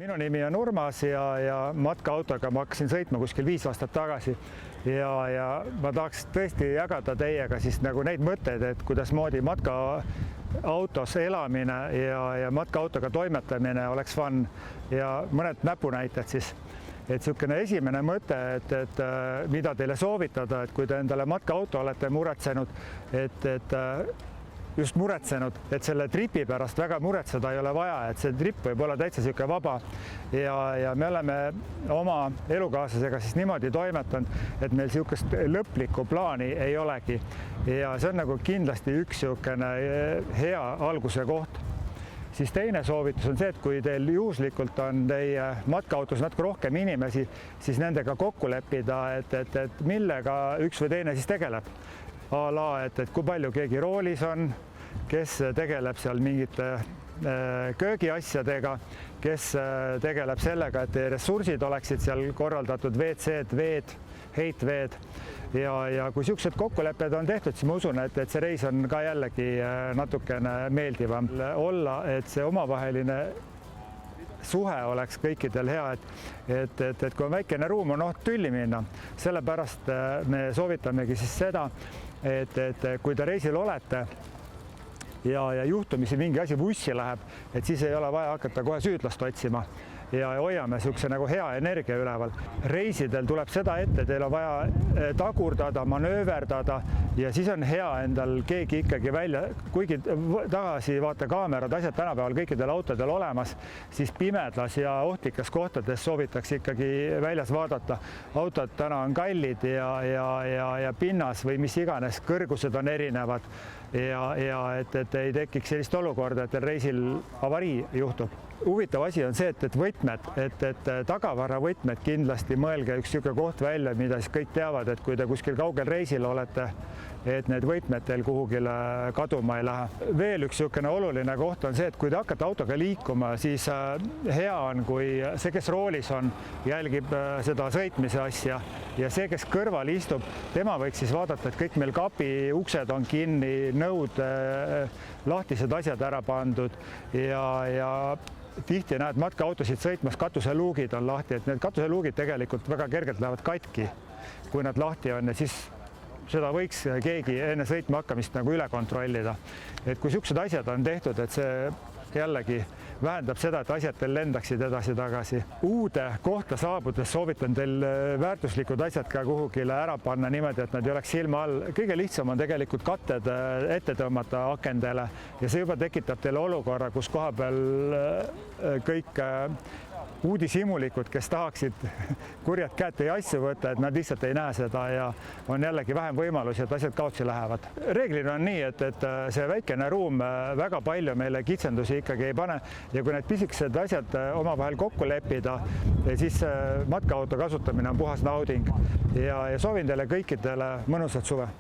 Minu nimi on Urmas ja matkaautoga ma hakkasin sõitma kuskil 5 aastat tagasi ja ma tahaks tõesti jagada teiega siis nagu neid mõtteid, et kuidasmoodi matkaautos elamine ja matkaautoga toimetamine oleks fun ja mõned näpunäited siis. Et niisugune esimene mõte, et mida teile soovitada, et kui te endale matkaauto olete muretsenud, et just muretsenud, et selle tripi pärast väga muretseda ei ole vaja, et see trip võib olla täitsa niisugune vaba ja me oleme oma elukaaslasega siis niimoodi toimetanud, et meil niisugust lõplikku plaani ei olegi ja see on nagu kindlasti üks niisugune hea alguse koht. Siis teine soovitus on see, et kui teil juhuslikult on teie matkaautos natuke rohkem inimesi, siis nendega kokku leppida, et millega üks või teine siis tegeleb. Et kui palju keegi roolis on, kes tegeleb seal mingite köögiasjadega, kes tegeleb sellega, et ressursid oleksid seal korraldatud, WC-d, veed, heitveed ja kui niisugused kokkulepped on tehtud, siis ma usun, et see reis on ka jällegi natukene meeldivam olla, et see omavaheline suhe oleks kõikidel hea, et kui on väikene ruum, on oht tülli minna. Sellepärast me soovitamegi siis seda, et kui te reisil olete ja juhtumisi mingi asi vussi läheb, et siis ei ole vaja hakata kohe süüdlast otsima ja hoiame niisuguse nagu hea energia üleval. Reisidel tuleb seda ette, teil on vaja tagurdada, manööverdada ja siis on hea endal keegi ikkagi välja, kuigi tagasivaatekaamerad, asjad tänapäeval kõikidel autodel olemas, siis pimedas ja ohtlikes kohtades soovitakse ikkagi väljas vaadata. Autod täna on kallid ja pinnas või mis iganes, kõrgused on erinevad ja et ei tekiks sellist olukorda, et reisil avarii juhtub. Huvitav asi on see, et võtmed, et tagavaravõtmed kindlasti mõelge üks niisugune koht välja, mida siis kõik teavad, et kui te kuskil kaugel reisil olete, et need võtmed teil kuhugile kaduma ei lähe. Veel üks niisugune oluline koht on see, et kui te hakkate autoga liikuma, siis hea on, kui see, kes roolis on, jälgib seda sõitmise asja ja see, kes kõrval istub, tema võiks siis vaadata, et kõik meil kapi uksed on kinni, nõud, lahtised asjad ära pandud ja tihti näed matkaautosid sõitmas, katuseluugid on lahti, et need katuseluugid tegelikult väga kergelt lähevad katki, kui nad lahti on ja siis seda võiks keegi enne sõitma hakkamist nagu üle kontrollida. Et kui niisugused asjad on tehtud, et see jällegi vähendab seda, et asjad teil lendaksid edasi-tagasi. Uude kohta saabudes soovitan teil väärtuslikud asjad ka kuhugile ära panna niimoodi, et nad ei oleks silma all. Kõige lihtsam on tegelikult katted ette tõmmata akendele ja see juba tekitab teile olukorra, kus koha peal kõik uudishimulikud, kes tahaksid kurjad käed teie asju võtta, et nad lihtsalt ei näe seda ja on jällegi vähem võimalusi, et asjad kaotsi lähevad. Reeglina on nii, et see väikene ruum väga palju meile kitsendusi ikkagi ei pane ja kui need pisikesed asjad omavahel kokku leppida, siis matkaauto kasutamine on puhas nauding ja soovin teile kõikidele mõnusat suve.